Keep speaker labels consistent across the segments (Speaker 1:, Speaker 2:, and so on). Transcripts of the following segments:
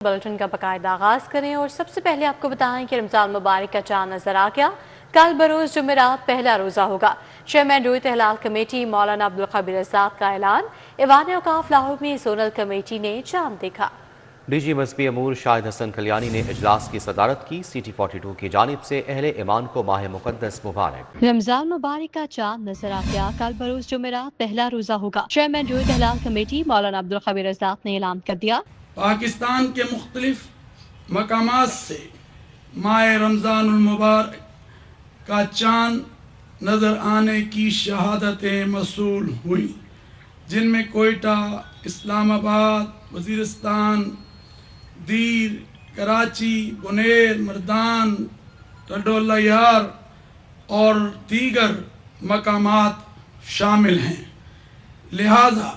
Speaker 1: Bulletin का बाकायदा आगाज करें और सबसे पहले आपको बताएं कि रमजान मुबारक का चांद नजर आ गया। कल बरोज जुमेरात पहला रोजा होगा। चेयरमैन रोहित हलाल कमेटी मौलाना अब्दुल खबीर आजाद का ऐलान। ईवान औकाफ लाहौर में जोनल कमेटी ने चांद देखा।
Speaker 2: डीजी मजहबी अमूर शाहिद हसन कल्याणी ने इजलास की सदारत की। CT42 की जानिब से अहले ईमान को माह मुकद्दस मुबारक।
Speaker 1: रमजान मुबारक का चांद नजर आ गया। कल बरोज जुमेरात पहला रोजा होगा। चेयरमैन रोहित हलाल कमेटी मौलाना अब्दुल खबीर आजाद ने ऐलान कर दिया।
Speaker 3: पाकिस्तान के मुख्तलिफ मकामात से माह रमज़ान मुबारक का चांद नज़र आने की शहादतें मसूल हुई, जिनमें कोयटा, इस्लामाबाद, वज़ीरिस्तान, दीर, कराची, बुनेर, मर्दान, टडोला यार और दीगर मकामात शामिल हैं। लिहाजा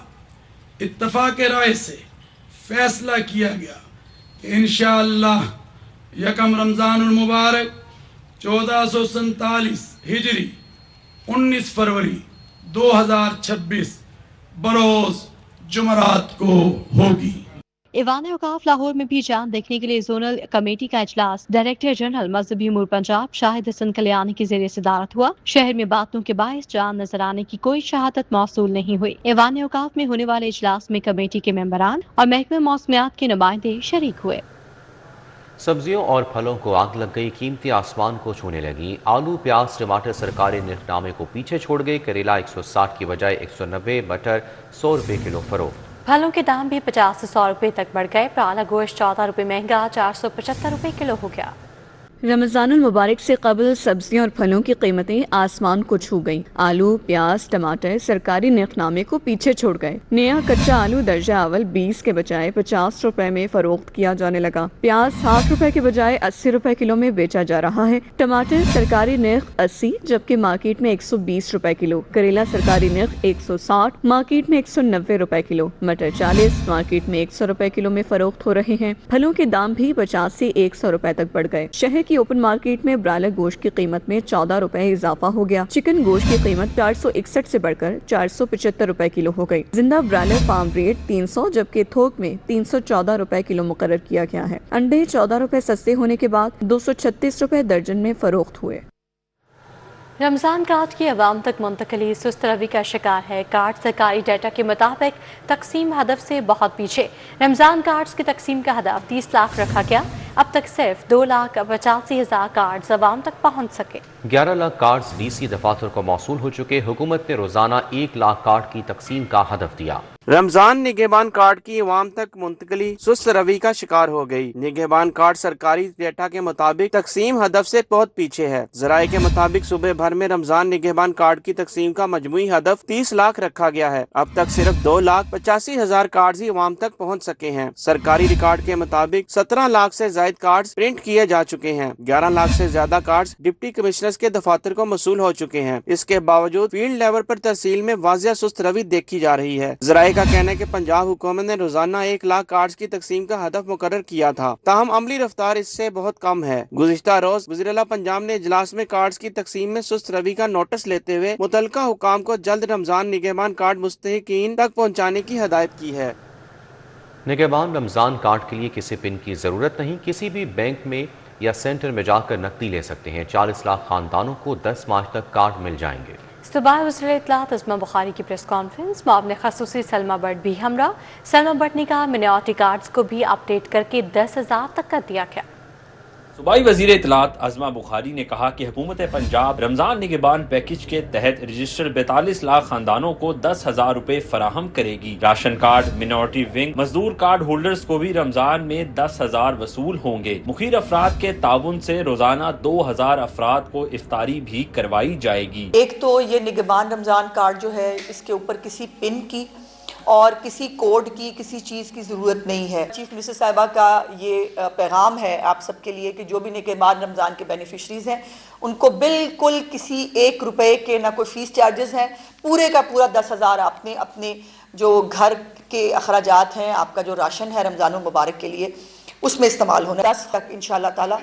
Speaker 3: इत्तफ़ाक़ राय से फैसला किया गया कि इंशाअल्लाह यकम रमज़ानुल मुबारक 1447 हिजरी 19 फरवरी 2026 बरोज जुमरात को होगी।
Speaker 1: ईवान औकाफ लाहौर में भी चांद देखने के लिए जोनल कमेटी का इजलास डायरेक्टर जनरल मजहबी अमूर पंजाब शाहिद हसन कल्याणी की ज़रिए सदारत हुआ। शहर में बातों के बायस चांद नजर आने की कोई शहादत मौसूल नहीं हुई। ईवान औकाफ में होने वाले इजलास में कमेटी के मेंबरान और महकमे मौसमियात के नुमाइंदे शरीक हुए।
Speaker 2: सब्जियों और फलों को आग लग गई, कीमती आसमान को छूने लगी। आलू, प्याज, टमाटर सरकारी निर्खनामे को पीछे छोड़ गए। करेला 160 की बजाय 190, मटर 100 रुपए किलो फरोख्त।
Speaker 1: फलों के दाम भी 50 से 100 रुपए तक बढ़ गए। प्राला गोश्त 14 रुपए महंगा 475 रुपए किलो हो गया।
Speaker 4: रमज़ानुल मुबारक से कबल सब्जियों और फलों की कीमतें आसमान को छू गईं। आलू, प्याज, टमाटर सरकारी निर्खनामे को पीछे छोड़ गए। नया कच्चा आलू दर्जा अवल 20 के बजाय 50 रुपए में फरोख्त किया जाने लगा। प्याज 60 रुपए के बजाय 80 रुपए किलो में बेचा जा रहा है। टमाटर सरकारी निर्ख 80 जबकि मार्केट में 120 रुपए किलो। करेला सरकारी निर्ख 160, मार्केट में 190 रुपए किलो। मटर 40, मार्केट में 100 रुपए किलो में फरोख्त हो रहे हैं। फलों के दाम भी 50 से 100 रुपए तक बढ़ गए। शहर की ओपन मार्केट में ब्रायलर गोश्त की कीमत में 14 रुपए इजाफा हो गया। चिकन गोश्त की कीमत 461 से बढ़कर 475 रुपए किलो हो गई। जिंदा ब्रायलर फार्म रेट 300 जबकि थोक में 314 रुपए किलो मुकर्रर किया गया है। अंडे 14 रुपए सस्ते होने के बाद 236 रुपए दर्जन में फरोख्त हुए।
Speaker 1: रमजान कार्ड की अवाम तक मुंतकली सुस्त रवि का शिकार है। कार्ड सरकारी डाटा के मुताबिक तकसीम हदफ से बहुत पीछे। रमजान कार्ड्स की तकसीम का हदफ 30 लाख रखा गया। अब तक सिर्फ 2,85,000 कार्ड्स अवाम तक पहुंच सके।
Speaker 2: 11 लाख कार्ड्स DC दफातर को मौसूल हो चुके। हुकूमत ने रोजाना 1 लाख कार्ड की तकसीम का हदफ दिया।
Speaker 5: रमजान निगहबान कार्ड की अवाम तक मुंतकली सुस्त रवि का शिकार हो गई। निगहबान कार्ड सरकारी डेटा के मुताबिक तकसीम हदफ से बहुत पीछे है। जराये के मुताबिक सूबे भर में रमजान निगहबान कार्ड की तकसीम का मजमूई हदफ 30 लाख रखा गया है। अब तक सिर्फ 2,85,000 कार्ड ही अवाम तक पहुँच सके हैं। सरकारी रिकॉर्ड के मुताबिक 17 लाख से जायद कार्ड प्रिंट किए जा चुके हैं। 11 लाख से ज्यादा कार्ड डिप्टी कमिश्नर्स के दफातर को मसूल हो चुके हैं। इसके बावजूद फील्ड लेवल पर तहसील में वाजिया सुस्त रवि देखी जा रही है। जराये का कहना है कि पंजाब हुकूमत ने रोजाना 1 लाख कार्ड्स की तकसीम का हदफ मुकर्रर किया था, ताहम अमली रफ्तार इससे बहुत कम है। गुज़िश्ता रोज वज़ीर-ए-आला पंजाब ने इजलास में कार्ड्स की तकसीम में सुस्त रवि का नोटिस लेते हुए मुतल्लिका हुकाम को जल्द रमजान निगहबान कार्ड मुस्तहिकीन तक पहुँचाने की हिदायत की है।
Speaker 2: निगहबान रमजान कार्ड के लिए किसी पिन की जरूरत नहीं। किसी भी बैंक में या सेंटर में जाकर नकदी ले सकते हैं। 40 लाख खानदानों को 10 मार्च तक कार्ड मिल जाएंगे।
Speaker 1: सुबह वज़ीर इत्तलात अज़मा बुखारी की प्रेस कॉन्फ्रेंस। मामले ख़ुसूसी सलमा बट भी हमरा। सलमा बट ने कहा मिनियारिटी कार्ड्स को भी अपडेट करके 10,000 तक कर दिया गया।
Speaker 6: सूबाई वज़ीर इत्तलात अज़मा बुखारी ने कहा कि हुकूमत पंजाब रमजान निगहबान पैकेज के तहत रजिस्टर्ड 42 लाख खानदानों को 10,000 रुपए फराहम करेगी। राशन कार्ड, मिनॉरिटी विंग, मजदूर कार्ड होल्डर्स को भी रमजान में 10,000 वसूल होंगे। मुखीर अफराद के ताउन से रोजाना 2,000 अफराद को इफ्तारी भी करवाई जाएगी।
Speaker 7: एक तो ये निगहबान रमजान कार्ड जो है, इसके ऊपर किसी पिन की और किसी कोड की, किसी चीज़ की ज़रूरत नहीं है। चीफ मिनिस्टर साहिबा का ये पैगाम है आप सबके लिए कि जो भी निगहबान रमज़ान के बेनिफिशरीज़ हैं उनको बिल्कुल किसी 1 रुपए के ना कोई फ़ीस चार्जेस हैं। पूरे का पूरा 10,000 आपने अपने जो घर के अखराजात हैं, आपका जो राशन है रमज़ान मुबारक के लिए, उसमें इस्तेमाल होना। 10 तक इंशाअल्लाह ताला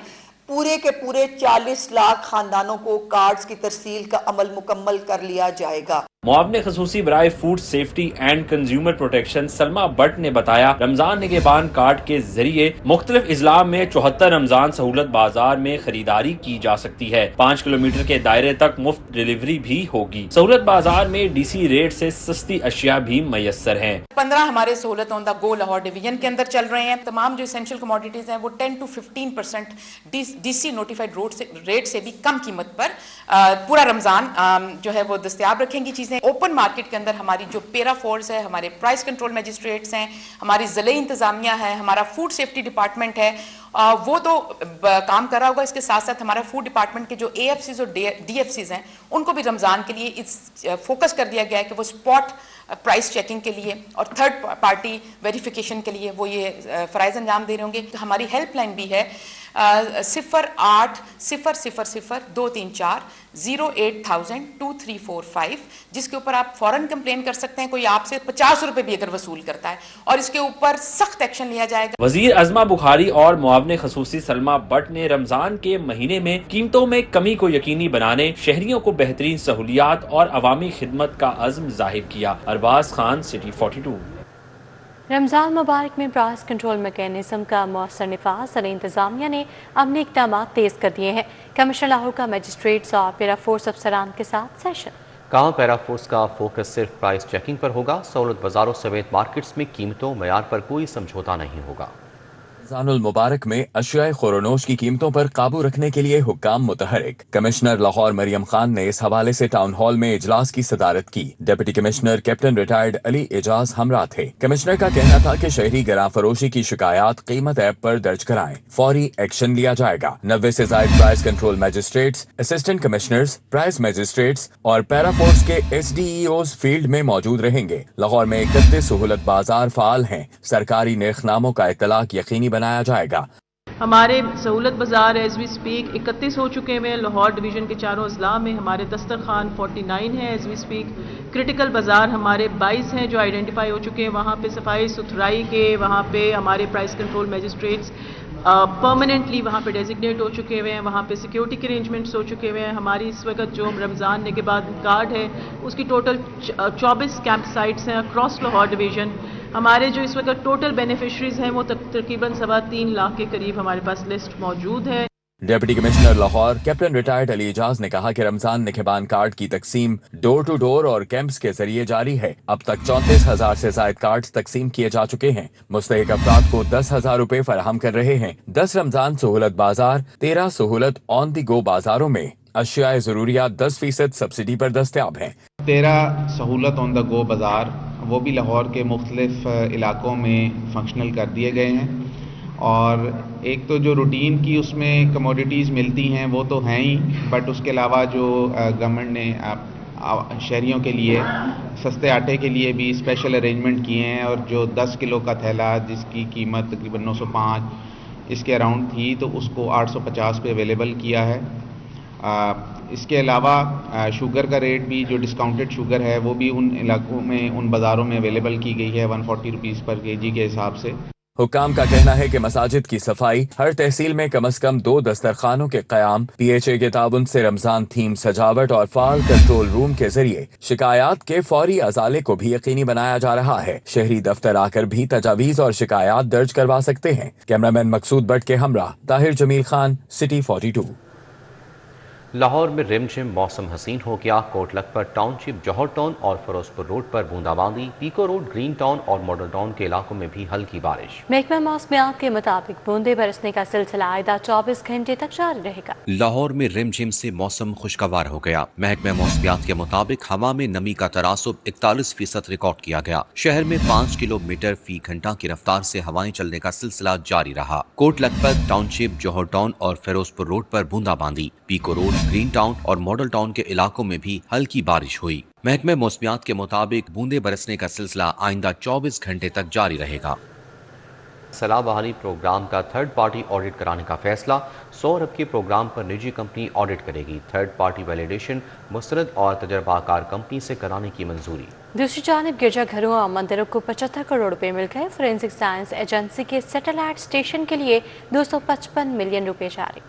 Speaker 7: पूरे के पूरे 40 लाख खानदानों को कार्ड्स की तरसील का अमल मुकम्मल कर लिया जाएगा।
Speaker 6: معاون خصوصی برائے food safety and consumer protection Salma but نے بتایا رمضان نگہبان کارڈ کے ذریعے مختلف اضلاع میں 74 رمضان سہولت بازار میں خریداری کی جا سکتی ہے۔ 5 کلومیٹر کے دائرے تک مفت ڈیلیوری بھی ہوگی۔ سہولت بازار میں ڈی سی ریٹ سے سستی اشیاء بھی میسر ہیں۔
Speaker 8: 15 ہمارے سہولت آن دا گو لاہور ڈویژن کے اندر چل رہے ہیں۔ تمام جو اسینشل کموڈیٹیز ہیں وہ 10 to 15% D C notified rate سے بھی کم قیمت پر پورا رمضان جو ہے وہ دستیاب رکھیں گی چیزیں۔ اوپن مارکیٹ کے اندر ہماری جو پیرا فورس ہے، ہمارے پرائس کنٹرول میجسٹریٹس ہیں، ہماری ضلعی انتظامیہ ہے، ہمارا فوڈ سیفٹی ڈپارٹمنٹ ہے، وہ تو کام کر رہا ہوگا۔ اس کے ساتھ ساتھ ہمارا فوڈ ڈپارٹمنٹ کے جو اے ایف سیز اور ڈی ایف سیز ہیں ان کو بھی رمضان کے لیے فوکس کر دیا گیا ہے کہ وہ اسپاٹ پرائس چیکنگ کے لیے اور تھرڈ پارٹی ویریفیکیشن کے لیے وہ یہ فرائض انجام دے رہے ہوں گے۔ ہماری ہیلپ لائن بھی ہے 0800023408,02345 جس کے اوپر آپ فوراً کمپلین کر سکتے ہیں۔ کوئی آپ سے 50 روپے بھی اگر وصول کرتا ہے اور اس کے اوپر سخت ایکشن لیا جائے گا۔
Speaker 6: وزیر عظمہ بخاری اور معاون خصوصی سلما بٹ نے رمضان کے مہینے میں قیمتوں میں کمی کو یقینی بنانے، شہریوں کو بہترین سہولیات اور عوامی خدمت کا عزم ظاہر کیا۔ ارباز خان، سٹی 42۔
Speaker 1: رمضان مبارک میں پرائس کنٹرول میکینزم کا مؤثر نفاذ، ضلعی انتظامیہ نے عملی اقدامات تیز کر دیے ہیں۔ کمشنر لاہور کا میجسٹریٹس اور پیرا فورس افسران کے ساتھ سیشن۔
Speaker 2: کہاں پیرا فورس کا فوکس صرف پرائس چیکنگ پر ہوگا، سہولت بازاروں سمیت مارکیٹس میں قیمتوں معیار پر کوئی سمجھوتا نہیں ہوگا۔
Speaker 9: رمضان المبارک میں اشیاء خورونوش کی قیمتوں پر قابو رکھنے کے لیے حکام متحرک۔ کمشنر لاہور مریم خان نے اس حوالے سے ٹاؤن ہال میں اجلاس کی صدارت کی۔ Deputy commissioner captain retired Ali اعجاز ہمراہ تھے۔ کمشنر کا کہنا تھا کہ شہری گراں فروشی کی شکایات قیمت ایپ پر درج کرائیں، فوری ایکشن لیا جائے گا۔ 90 سے زائد price control magistrates, assistant commissioners, price magistrates اور پیرا فورس کے S D E Os field میں موجود رہیں گے۔ لاہور میں 31 سہولت بازار فعال ہیں۔ سرکاری نرخ ناموں کا اطلاق یقینی بنایا جائے گا۔
Speaker 10: ہمارے سہولت بازار ایز وی سپیک 31 ہو چکے ہیں۔ لاہور ڈویژن کے چاروں اضلاع میں ہمارے دسترخوان 49 ہیں ایز وی سپیک۔ کرٹیکل بازار ہمارے 22 ہیں جو آئیڈینٹیفائی ہو چکے ہیں۔ وہاں پہ صفائی ستھرائی کے، وہاں پہ ہمارے پرائس کنٹرول میجسٹریٹس پرماننٹلی وہاں پہ ڈیزگنیٹ ہو چکے ہوئے ہیں، وہاں پہ سیکیورٹی کے ارینجمنٹس ہو چکے ہوئے ہیں۔ ہماری اس وقت جو رمضان نگہبان کارڈ ہے اس کی ٹوٹل 24 کیمپ سائٹس ہیں اکراس لاہور ڈویژن۔ ہمارے جو اس وقت ٹوٹل بینیفیشریز ہیں وہ تقریباً 3.25 لاکھ کے قریب ہمارے پاس لسٹ موجود ہے۔
Speaker 9: Deputy commissioner Lahore captain retired Ali Ejaz نے کہا کہ رمضان نگہبان کارڈ کی تقسیم ڈور ٹو ڈور اور کیمپس کے ذریعے جاری ہے۔ اب تک 34,000 سے زائد کارڈز تقسیم کیے جا چکے ہیں۔ مستحق افراد کو 10,000 روپے فراہم کر رہے ہیں۔ 10 رمضان سہولت بازار، 13 سہولت آن دی گو بازاروں میں اشیاء ضروریات 10% سبسڈی پر دستیاب ہیں۔
Speaker 11: 13 سہولت آن دا گو بازار وہ بھی لاہور کے مختلف علاقوں میں فنکشنل کر دیے گئے ہیں، اور ایک تو جو روٹین کی اس میں کموڈیٹیز ملتی ہیں وہ تو ہیں ہی، بٹ اس کے علاوہ جو گورنمنٹ نے شہریوں کے لیے سستے آٹے کے لیے بھی اسپیشل ارینجمنٹ کیے ہیں، اور جو 10 کلو کا تھیلا جس کی قیمت تقریباً 905 اس کے اراؤنڈ تھی تو اس کو 850 پہ اویلیبل کیا ہے۔ اس کے علاوہ شوگر کا ریٹ بھی جو ڈسکاؤنٹڈ شوگر ہے وہ بھی ان علاقوں میں، ان بازاروں میں اویلیبل کی گئی ہے 140 روپیز پر کے جی کے حساب سے۔
Speaker 9: حکام کا کہنا ہے کہ مساجد کی صفائی، ہر تحصیل میں کم از کم 2 دسترخوانوں کے قیام، پی ایچ اے کے تعاون سے رمضان تھیم سجاوٹ اور فعال کنٹرول روم کے ذریعے شکایات کے فوری ازالے کو بھی یقینی بنایا جا رہا ہے۔ شہری دفتر آ کر بھی تجاویز اور شکایات درج کروا سکتے ہیں۔ کیمرامین مقصود بٹ کے ہمراہ طاہر جمیل خان، سٹی 42۔
Speaker 2: لاہور میں رم جھم موسم حسین ہو گیا۔ کوٹ لکھپت ٹاؤن شپ، جوہر ٹاؤن اور فیروزپور روڈ پر بوندا باندی، پیکو روڈ، گرین ٹاؤن اور ماڈل ٹاؤن کے علاقوں میں بھی ہلکی بارش۔
Speaker 1: محکمہ موسمیات کے مطابق بوندے برسنے کا سلسلہ آئندہ 24 گھنٹے تک جاری رہے گا۔
Speaker 2: لاہور میں رم جھم سے موسم خوشگوار ہو گیا۔ محکمہ موسمیات کے مطابق ہوا میں نمی کا تناسب 41% ریکارڈ کیا گیا۔ شہر میں 5 کلومیٹر فی گھنٹہ کی رفتار سے ہوائیں چلنے کا سلسلہ جاری رہا۔ کوٹ لکھپت ٹاؤن شپ، جوہر ٹاؤن اور فیروزپور روڈ پر بوندا باندی، پیکو روڈ، گرین ٹاؤن اور ماڈل ٹاؤن کے علاقوں میں بھی ہلکی بارش ہوئی۔ محکمہ موسمیات کے مطابق بوندے برسنے کا سلسلہ آئندہ 24 گھنٹے تک جاری رہے گا۔ سیلاب بحالی پروگرام کا تھرڈ پارٹی آڈٹ کرانے کا فیصلہ۔ 100 ارب کے پروگرام پر نجی کمپنی آڈٹ کرے گی۔ تھرڈ پارٹی ویلیڈیشن مستند اور تجربہ کار کمپنی سے کرانے کی منظوری۔
Speaker 1: دوسری جانب گرجا گھروں اور مندروں کو 75 کروڑ روپے مل گئے۔ فورینسک سائنس ایجنسی کے سیٹلائٹ اسٹیشن کے لیے 255 ملین روپے جاری۔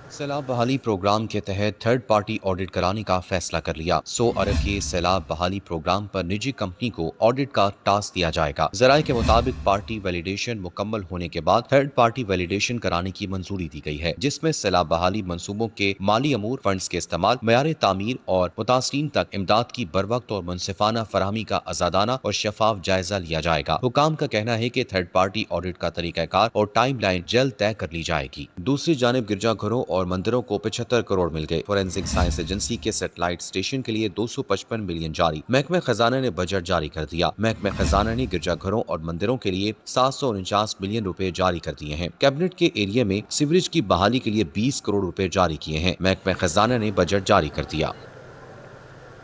Speaker 2: सैलाब बहाली प्रोग्राम के तहत थर्ड पार्टी ऑडिट कराने का फैसला कर लिया। 100 अरब के सैलाब बहाली प्रोग्राम पर निजी कंपनी को ऑडिट का टास्क दिया जाएगा। जराये के मुताबिक पार्टी वैलिडेशन मुकम्मल होने के बाद थर्ड पार्टी वैलिडेशन कराने की मंजूरी दी गई है, जिसमें सैलाब बहाली मंसूबों के माली अमूर, फंड्स के इस्तेमाल, मयार तामीर और मुतासरीन तक इमदाद की बरवक्त और मुनसिफाना फराहमी का आजादाना और शफाफ जायजा लिया जाएगा। हुकाम का कहना है कि थर्ड पार्टी ऑडिट का तरीकाकार और टाइम लाइन जल्द तय कर ली जाएगी। दूसरी जानिब गिरजाघरों और मंदिरों को 75 करोड़ मिल गए। फोरेंसिक साइंस एजेंसी के सैटेलाइट स्टेशन के लिए 255 मिलियन जारी। महकमे खजाना ने बजट जारी कर दिया। महकमे खजाना ने गिरजाघरों और मंदिरों के लिए 749 मिलियन रुपए जारी कर दिए हैं। कैबिनेट के एरिया में सीवरेज की बहाली के लिए 20 करोड़ रुपए जारी किए हैं। महकमे खजाना ने बजट जारी कर दिया।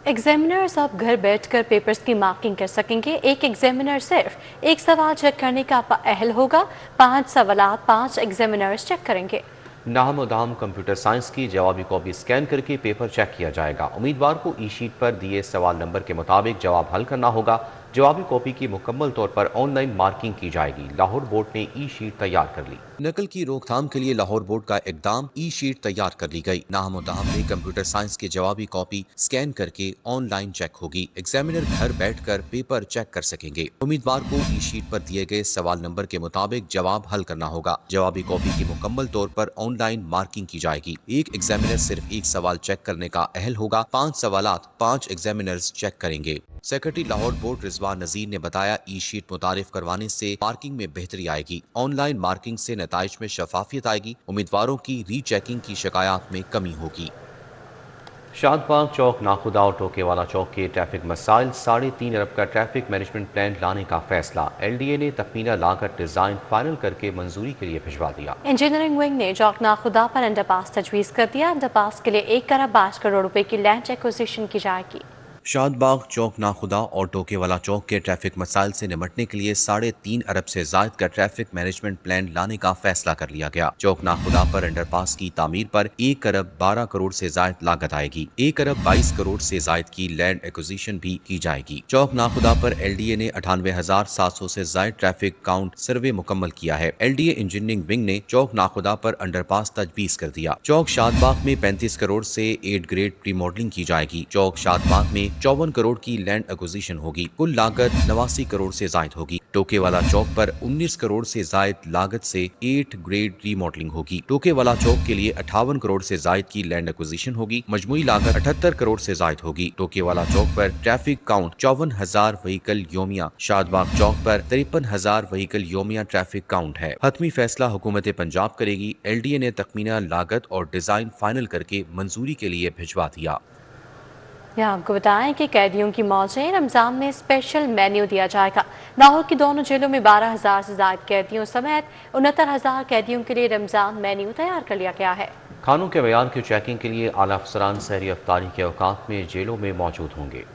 Speaker 1: एग्जामिनर्स अब घर बैठकर पेपर्स की मार्किंग कर सकेंगे। एक एग्जामिनर सिर्फ एक सवाल चेक करने का अहल होगा। 5 सवालात 5 एग्जामिनर्स चेक करेंगे।
Speaker 2: नाम दाम कंप्यूटर साइंस की जवाबी कॉपी स्कैन करके पेपर चेक किया जाएगा। उम्मीदवार को ई शीट पर दिए सवाल नंबर के मुताबिक जवाब हल करना होगा। जवाबी कॉपी की मुकम्मल तौर पर ऑनलाइन मार्किंग की जाएगी। लाहौर बोर्ड ने ई शीट तैयार कर ली। नकल की रोकथाम के लिए लाहौर बोर्ड का इकदाम, ई शीट तैयार कर ली गई। नाम दाम में कंप्यूटर साइंस की जवाबी कॉपी स्कैन करके ऑनलाइन चेक होगी। एग्जामिनर घर बैठकर पेपर चेक कर सकेंगे। उम्मीदवार को ई शीट पर दिए गए सवाल नंबर के मुताबिक जवाब हल करना होगा। जवाबी कॉपी की मुकम्मल तौर पर ऑनलाइन मार्किंग की जाएगी। एक एग्जामिनर सिर्फ एक सवाल चेक करने का अहल होगा। 5 सवालात 5 एग्जामिनर्स चेक करेंगे। सेक्रेटरी लाहौर बोर्ड रिजवान नजीर ने बताया, ई शीट मुतारिफ करवाने से मार्किंग में बेहतरी आएगी। ऑनलाइन मार्किंग से नताइज में शफाफियत आएगी। उम्मीदवारों की री चेकिंग की शिकायत में कमी होगी। शादबाग चौक, नाखुदा और टोकेवाला चौक के ट्रैफिक मसाइल, 3.5 अरब का ट्रैफिक मैनेजमेंट प्लान लाने का फैसला। LDA ने तकमीला लागत डिजाइन फाइनल करके मंजूरी के लिए भिजवा दिया।
Speaker 1: इंजीनियरिंग विंग ने चौक नाखुदा पर अंडरपास तजवीज़ कर दिया। अंडरपास के लिए 1 अरब 22 करोड़ रुपए की लैंड एक्विजिशन की जाएगी।
Speaker 2: शादबाग चौक, नाखुदा और टोकेवाला चौक के ट्रैफिक मसाइल से निपटने के लिए 3.5 अरब से जायद का ट्रैफिक मैनेजमेंट प्लान लाने का फैसला कर लिया गया। चौक नाखुदा पर अंडरपास की तामीर पर 1 अरब 12 करोड़ से जायद लागत आएगी। 1 अरब 22 करोड़ से जायद की लैंड एक्विजिशन भी की जाएगी। चौक नाखुदा पर LDA ने 98,700 से जायद ट्रैफिक काउंट सर्वे मुकम्मल किया है। LDA इंजीनियरिंग विंग ने चौक नाखुदा पर अंडरपास तजवीज़ कर दिया। चौक शादबाग में 35 करोड़ से 8 ग्रेड रिमॉडलिंग की जाएगी। चौक शादबाग में 54 करोड़ की लैंड एक्विजिशन होगी। कुल लागत 89 करोड़ से जायद होगी। टोकेवाला चौक पर 19 करोड़ से जायद लागत से 8 ग्रेड रीमॉडलिंग होगी। टोकेवाला चौक के लिए 58 करोड़ से जायद की लैंड एक्विजिशन होगी। मजमूई लागत 78 करोड़ से जायद होगी। टोकेवाला चौक पर ट्रैफिक काउंट 54,000 व्हीकल योमिया। शादबाग चौक पर 53,000 व्हीकल योमिया ट्रैफिक काउंट है। हतमी फैसला हुकूमत पंजाब करेगी। LDA ने तखमीना लागत और डिजाइन फाइनल करके मंजूरी के लिए भिजवा दिया।
Speaker 1: यहाँ आपको बताएं कि कैदियों की मौजें रमजान में स्पेशल मेन्यू दिया जाएगा। लाहौर की दोनों जेलों में 12,000 से ज्यादा कैदियों समेत 69,000 कैदियों के लिए रमजान मेन्यू तैयार कर लिया गया है।
Speaker 2: खानों के मयार की चेकिंग के लिए आला अफसरान सहरी अफ्तारी के औकात में जेलों में मौजूद होंगे।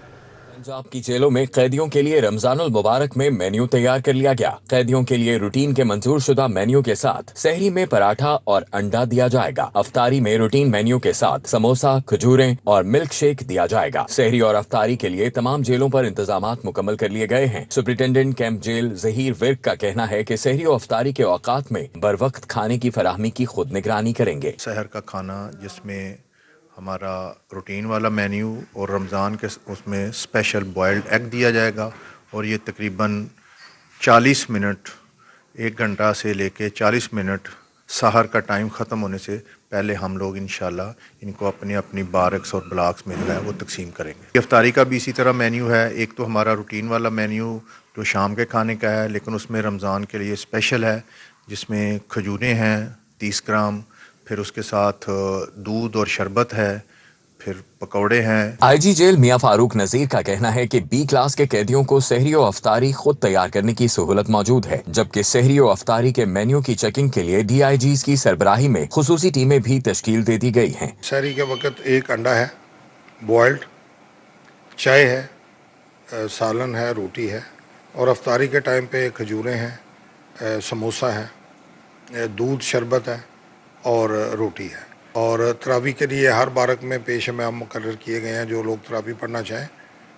Speaker 9: पंजाब की जेलों में कैदियों के लिए रमजानुल मुबारक में मेन्यू तैयार कर लिया गया। कैदियों के लिए रूटीन के मंजूर शुदा मेन्यू के साथ सहरी में पराठा और अंडा दिया जाएगा। अफ्तारी में रूटीन मेन्यू के साथ समोसा, खजूरें और मिल्क शेक दिया जाएगा। सहरी और अफ्तारी के लिए तमाम जेलों पर इंतजामात मुकम्मल कर लिए गए हैं। Superintendent camp jail Zaheer Virk का कहना है कि सहरी और अफ्तारी के औकात में बर वक्त खाने की फराहमी की खुद निगरानी करेंगे।
Speaker 12: सहर का खाना जिसमें हमारा रूटीन वाला मेन्यू और रमज़ान के उसमें स्पेशल बॉयल्ड एग दिया जाएगा और ये तकरीबन 40 मिनट 1 घंटा से लेके 40 मिनट सहर का टाइम ख़त्म होने से पहले हम लोग इंशाल्लाह इनको अपनी अपनी बारक्स और ब्लॉक्स में जो है वो तकसीम करेंगे। इफ्तारी का भी इसी तरह मेन्यू है। एक तो हमारा रूटीन वाला मेन्यू जो शाम के खाने का है, लेकिन उसमें रमज़ान के लिए स्पेशल है जिसमें खजूरें हैं 30 ग्राम, फिर उसके साथ दूध और शरबत है, फिर पकौड़े हैं।
Speaker 9: IG जेल मियां फारूक नजीर का कहना है कि B क्लास के कैदियों को सहरी और अफ्तारी खुद तैयार करने की सहूलत मौजूद है, जबकि सहरी और अफ्तारी के मेन्यू की चेकिंग के लिए DIGs की सरबराही में खुसूसी टीमें भी तश्कील दे दी गई हैं।
Speaker 13: सहरी के वक्त 1 अंडा है बॉयल्ड, चाय है, सालन है, रोटी है, और अफ्तारी के टाइम पे खजूरें हैं, समोसा है, दूध शरबत है और रोटी है। और तरावी के लिए हर बारक में पेश में मुकर्रर किए गए हैं जो लोग तरावी पढ़ना चाहें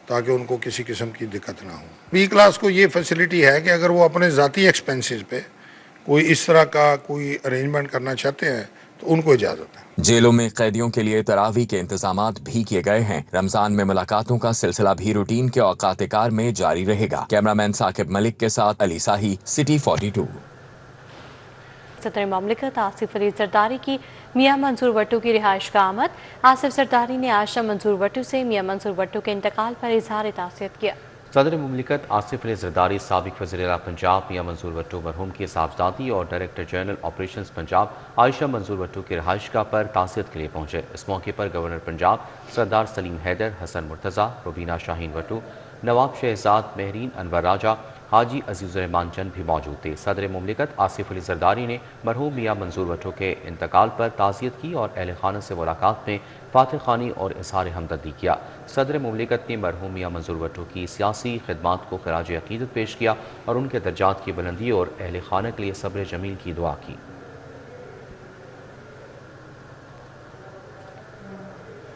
Speaker 13: ताकि उनको किसी किस्म की दिक्कत ना हो। B क्लास को ये फैसिलिटी है कि अगर वो अपने ज़ाती एक्सपेंसेस पे कोई इस तरह का कोई अरेंजमेंट करना चाहते हैं तो उनको इजाज़त है।
Speaker 9: जेलों में कैदियों के लिए तरावी के इंतजामात भी किए गए हैं। रमजान में मुलाकातों का सिलसिला भी रूटीन के औकात-ए-कार में जारी रहेगा। कैमरामैन साकिब मलिक के साथ अली साही, सिटी 42।
Speaker 1: सदर मुमलिकत आसिफ अली जरदारी की मियां मंसूर भट्टो की रिहाइश का आमद। आसिफ जरदारी ने आज शाम मंसूर भट्टो से मियां मंसूर भट्टो के इंतकाल पर इजहार तासियत किया।
Speaker 2: सदर मुमलिकत आसिफ अली जरदारी, साबिक वज़ीर आला पंजाब मियां मंसूर भट्टो मरहूम की साहबजादी और director general operations Punjab Ayesha Mansoor Bhutto की रिहाइशगाह पर तासियत के लिए पहुंचे। इस मौके पर गवर्नर पंजाब सरदार सलीम हैदर, हसन मुर्तज़ा, रुबीना शाहीन भट्टो, नवाब शहजाद, महरीन अनवर राजा, हाजी अजीज़ुर्रहमान चंद भी मौजूद थे। सदर मुमलिकत आसिफ अली जरदारी ने मरहूम मियां मंसूर भट्टो के इंतकाल पर ताज़ियत की और अहले खाना से मुलाकात में फातह खानी और इज़हार हमदर्दी किया। सदर मुमलिकत ने मरहूम मियां मंसूर भट्टो की सियासी खिदमात को खराज अक़ीदत पेश किया और उनके दर्जात की बुलंदी और अहले खाना के लिए सब्र जमील की दुआ की।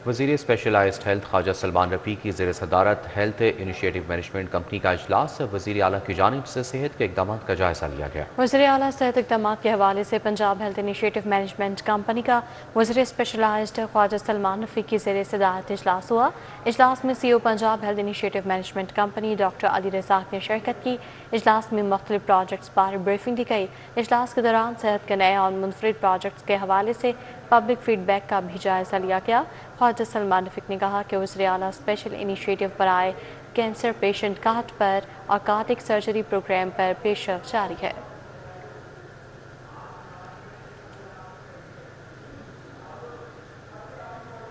Speaker 2: वज़ीर स्पेशलाइज्ड हेल्थ ख्वाजा सलमान रफ़ी की ज़ेर सदारत हेल्थ इनिशिएटिव मैनेजमेंट कंपनी का इजलास वज़ीर आला की जानिब से सेहत के इक़दाम का जायज़ा लिया गया।
Speaker 1: वज़ीर आला सेहत इक़दाम के हवाले से Punjab health initiative management company का वज़ीर स्पेशलाइज्ड ख्वाजा सलमान रफ़ी की ज़ेर सदारत इजलास हुआ। इजलास में CEO Punjab health initiative management company doctor Ali Razzaq ने शिरकत की। इजलास में मुख्तलिफ प्रोजेक्ट्स पर ब्रीफिंग दी गई। इजलास के दौरान सेहत के नए और मुनफरिद प्रोजेक्ट्स के हवाले से पब्लिक फीडबैक का भी जायज़ा लिया गया। ख्वाजा सलमान रफ़ी ने कहा कि वज़ीर आला स्पेशल इनिशिएटिव पर आए कैंसर पेशेंट कार्ड पर और कार्डिक सर्जरी प्रोग्राम पर पेशरफ्त जारी है।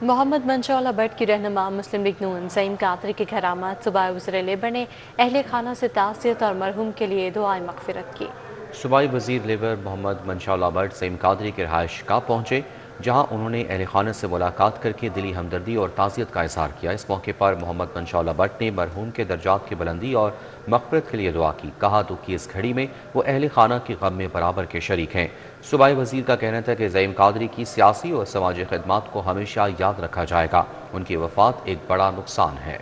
Speaker 1: मोहम्मद मंशा भट्ट की रहनुमा मुस्लिम लीग नून ज़ईम कादरी के घरामत सूबाई वज़ीर लेबर ने अहले खाना से ताज़ियत और मरहूम के लिए दुआए मग़फ़िरत की।
Speaker 2: सूबाई वज़ीर लेबर मोहम्मद मंशा भट्ट ज़ईम कादरी के रिहाइशगाह पहुँचे, जहाँ उन्होंने अहले खाना से मुलाकात करके दिली हमदर्दी और ताज़ियत का इज़हार किया। इस मौके पर मोहम्मद मंशा भट्ट ने मरहूम के दर्जात की बुलंदी और मग़फ़िरत के लिए दुआ की। कहा दुख की इस घड़ी में वो अहले खाना की गम में बराबर के शरीक हैं। सूबाई वज़ीर का कहना था कि ज़ईम कादरी की सियासी और समाजी खिदमात को हमेशा याद रखा जाएगा। उनकी वफ़ात एक बड़ा नुकसान है।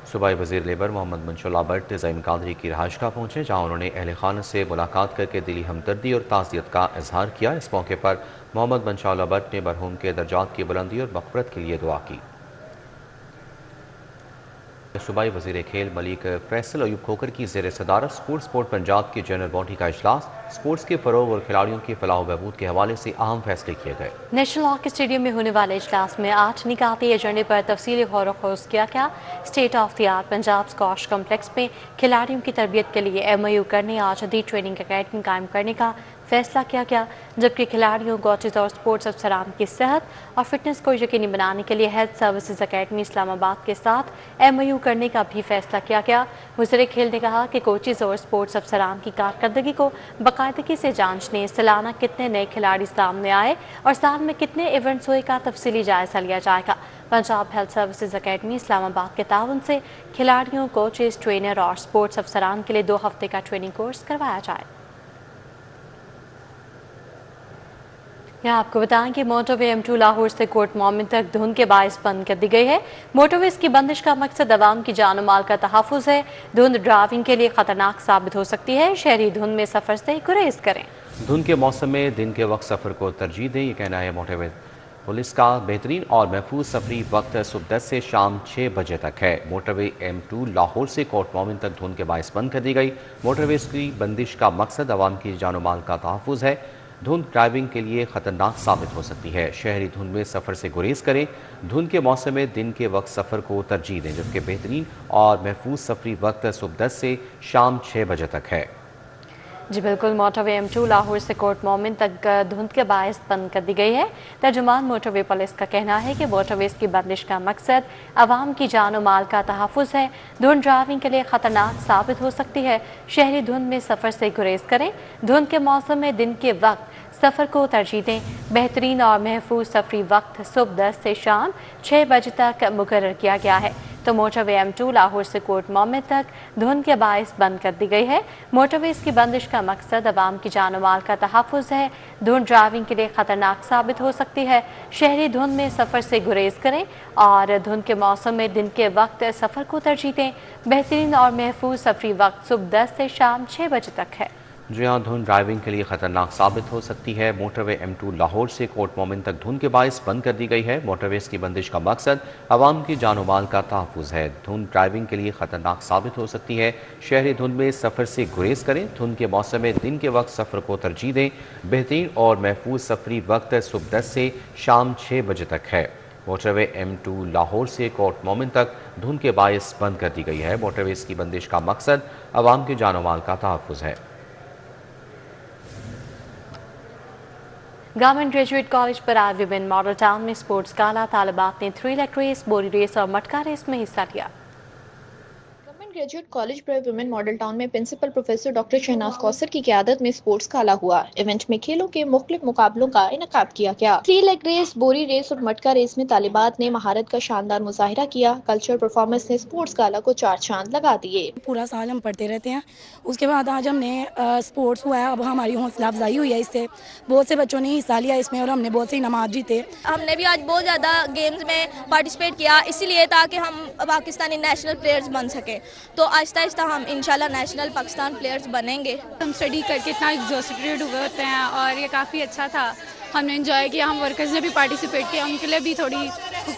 Speaker 2: सूबाई वज़ीर लेबर मोहम्मद मंशा भट्ट ज़ईम कादरी की रिहाइशगाह पहुँचे, जहाँ उन्होंने अहले खाना से मुलाकात करके दिली हमदर्दी और ताज़ियत का इज़हार किया। इस मौके पर मोहम्मद मंशा भट्ट ने मरहूम के दर्जात की बुलंदी और मग़फ़िरत के लिए दुआ की। सूबाई वज़ीर खेल मलिक फैसल अयूब खोकर की ज़ेर सदारत स्पोर्ट पंजाब की जनरल बॉडी का इजलास स्पोर्ट्स के फ़रोग़ और खिलाड़ियों की फलाह बहबूद के हवाले से अहम फैसले किए गए।
Speaker 1: नेशनल हॉकी स्टेडियम में होने वाले इजलास में 8 निकाती एजेंडे पर तफसीली गौर व खोज किया गया। State of the art Punjab squash complex में खिलाड़ियों की तरबियत के लिए MOU करने और जदीद ट्रेनिंग अकेडमी कायम करने का फैसला किया गया, जबकि खिलाड़ियों, कोचेज और स्पोर्ट्स अफसरान की सेहत और फिटनेस को यकीनी बनाने के लिए हेल्थ सर्विसेज अकेडमी इस्लामाबाद के साथ MOU करने का भी फैसला किया गया। वज़ीर खेल ने कहा कि कोचेज और स्पोर्ट्स अफसरान की कारकर्दगी को बाकायदगी से जांचने, सालाना कितने नए खिलाड़ी सामने आए और साल में कितने इवेंट्स हुए का तफसीली जायजा लिया जाएगा। Punjab health services academy Islamabad के ताउन से खिलाड़ियों, कोचेज, ट्रेनर और स्पोर्ट्स अफसरान के लिए 2 हफ्ते का ट्रेनिंग कोर्स करवाया जाए। यहाँ आपको बताएं कि मोटरवे M2 लाहौर से कोर्ट मोमिन तक धुंध के बायस बंद कर दी गई है। मोटरवेज की बंदिश का मकसद अवाम की जान और माल का तहफ़्फ़ुज़ है। धुंध ड्राइविंग के लिए खतरनाक साबित हो सकती है। शहरी धुंध में सफ़र से गुरेज करें।
Speaker 2: धुंध के मौसम में दिन के वक्त सफ़र को तरजीह दें, ये कहना है मोटरवे पुलिस का। बेहतरीन और महफूज सफरी वक्त सुबह 10 से शाम 6 बजे तक है। मोटरवे M2 लाहौर से कोर्ट मोमिन तक धुंध के बायस बंद कर दी गई। मोटरवेज की बंदिश का मकसद अवाम की जान और माल का तहफ़्फ़ुज़ है। धुंध ड्राइविंग के लिए खतरनाक साबित हो सकती है। शहरी धुंध में सफ़र से गुरेज करें। धुंध के मौसम में दिन के वक्त सफ़र को तरजीह दें, जबकि बेहतरीन और महफूज सफरी वक्त सुबह 10 से शाम 6 बजे तक है।
Speaker 1: जी बिल्कुल, मोटरवे M2 लाहौर से कोर्ट मोमिन तक धुंध के बायस बंद कर दी गई है। तर्जुमान मोटरवे पुलिस का कहना है कि मोटरवेज की बंदिश का मकसद अवाम की जान और माल का तहफ़्फ़ुज़ है। धुंध ड्राइविंग के लिए खतरनाक साबित हो सकती है। शहरी धुंध में सफ़र से गुरेज करें। धुंध के मौसम में दिन के वक्त सफ़र को तरजीह दें। बेहतरीन और महफूज सफरी वक्त सुबह 10 से शाम 6 बजे तक मुकर्रर किया गया है। तो मोटरवे M2 लाहौर से कोर्ट मोमिन तक धुंध के बायस बंद कर दी गई है। मोटरवेज की बंदिश का मकसद अवाम की जान और माल का तहफ़्फ़ुज़ है। धुंध ड्राइविंग के लिए खतरनाक साबित हो सकती है। शहरी धुंध में सफ़र से गुरेज करें और धुंध के मौसम में दिन के वक्त सफ़र को तरजीह दें। बेहतरीन और महफूज सफरी वक्त सुबह 10 से शाम 6 बजे तक है।
Speaker 2: جی ہاں، دھند ڈرائیونگ کے لیے خطرناک ثابت ہو سکتی ہے۔ موٹر وے M2 لاہور سے کوٹ مومن تک دھند کے باعث بند کر دی گئی ہے۔ موٹر ویز کی بندش کا مقصد عوام کی جان و مال کا تحفظ ہے۔ دھند ڈرائیونگ کے لیے خطرناک ثابت ہو سکتی ہے۔ شہری دھند میں سفر سے گریز کریں۔ دھند کے موسم میں دن کے وقت سفر کو ترجیح دیں۔ بہترین اور محفوظ سفری وقت صبح 10 سے شام 6 بجے تک ہے۔ موٹر وے M2 لاہور سے کوٹ مومن تک دھند کے باعث بند کر دی گئی ہے۔ موٹر ویز کی بندش کا مقصد عوام کی جان و مال کا تحفظ ہے۔
Speaker 1: گورنمنٹ گریجویٹ کالج پرار ویمن ماڈل ٹاؤن میں اسپورٹس گالا، طالبات نے 3 لیگ ریس، بوری ریس اور مٹکا ریس میں حصہ لیا۔
Speaker 14: گریجویٹ کالج پر ویمن ماڈل ٹاؤن میں پرنسپل پروفیسر ڈاکٹر شہناز کوثر کی قیادت میں اسپورٹس گالا ہوا۔ ایونٹ میں کھیلوں کے مختلف مقابلوں کا انعقاد کیا گیا۔ 3 لیگ ریس، بوری ریس اور مٹکا ریس میں طالبات نے مہارت کا شاندار مظاہرہ کیا۔ کلچرل پرفارمنس نے اسپورٹس گالا کو 4 چاند لگا دیے۔
Speaker 15: پورا سال ہم پڑھتے رہتے ہیں، اس کے بعد آج ہم نے اسپورٹس ہوا ہے، اب ہماری حوصلہ افزائی ہوئی ہے، اس سے بہت سے بچوں نے حصہ لیا اس میں اور ہم نے بہت سے انعامات جیتے۔
Speaker 16: ہم نے بھی آج بہت زیادہ گیمز میں پارٹیسپیٹ کیا، اسی لیے تاکہ ہم پاکستانی نیشنل پلیئرز بن سکیں، تو آہستہ آہستہ ہم انشاءاللہ نیشنل پاکستان پلیئرز بنیں گے۔
Speaker 17: ہم اسٹڈی کر کے اتنا ایگزاسٹیڈ ہوئے ہوتے ہیں اور یہ کافی اچھا تھا، ہم نے انجوائے کیا، ہم ورکرز نے بھی پارٹیسپیٹ کیا، ان کے لیے بھی تھوڑی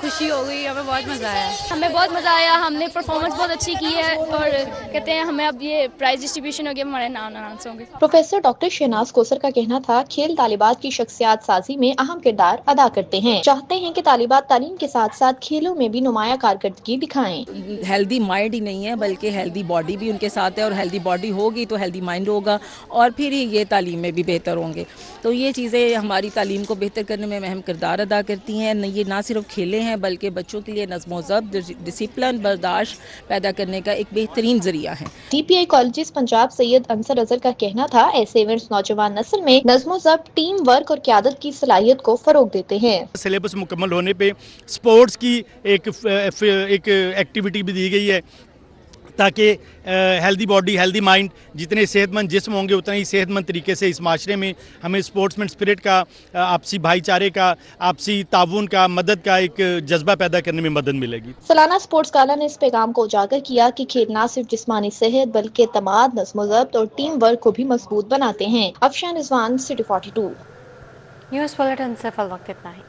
Speaker 17: خوشی ہو گئی، ہمیں بہت مزہ آیا۔
Speaker 16: ہمیں بہت مزہ آیا، ہم نے پرفارمنس بہت اچھی کی ہے اور کہتے ہیں ہمیں اب یہ پرائز ڈسٹریبیوشن ہو گیا، ہمارے نام اناؤنس ہوں گے۔
Speaker 14: پروفیسر ڈاکٹر شہناز کوثر کا کہنا تھا کھیل طالبات کی شخصیات سازی میں اہم کردار ادا کرتے ہیں، چاہتے ہیں کہ طالبات تعلیم کے ساتھ ساتھ کھیلوں میں بھی نمایاں کارکردگی دکھائیں۔
Speaker 18: ہیلدی مائنڈ ہی نہیں ہے بلکہ ہیلدی باڈی بھی ان کے ساتھ ہے، اور ہیلدی باڈی ہوگی تو ہیلدی مائنڈ ہوگا اور پھر ہی یہ تعلیم میں بھی بہتر ہوں گے۔ تو یہ چیزیں ہماری تعلیم کو بہتر کرنے میں اہم کردار ادا کرتی ہیں۔ یہ نہ صرف کھیلے ہیں بلکہ بچوں کے لیے نظم و ضبط، ڈسپلن، برداشت پیدا کرنے کا ایک بہترین ذریعہ ہے۔
Speaker 14: DPI کالجز پنجاب سید انصر اظہر کا کہنا تھا ایسے ایونٹس نوجوان نسل میں نظم و ضبط، ٹیم ورک اور قیادت کی صلاحیت کو فروغ دیتے ہیں۔
Speaker 19: سلیبس مکمل ہونے پہ سپورٹس کی ایک ایکٹیویٹی بھی دی گئی ہے تاکہ ہیلدی باڈی، ہیلدی مائنڈ، جتنے صحت مند جسم ہوں گے اتنا ہی صحت مند طریقے سے اس معاشرے میں ہمیں اسپورٹس مین اسپرٹ کا، آپسی بھائی چارے کا، آپسی تعاون کا، مدد کا ایک جذبہ پیدا کرنے میں مدد ملے گی۔
Speaker 14: سالانہ اسپورٹس گالا نے اس پیغام کو اجاگر کیا کہ کھیل نہ صرف جسمانی صحت بلکہ اعتماد، نظم و ضبط اور ٹیم ورک کو بھی مضبوط بناتے ہیں۔ افشان رضوان، سٹی 42۔
Speaker 1: نیوز بلیٹن سے فی الوقت اتنا ہی۔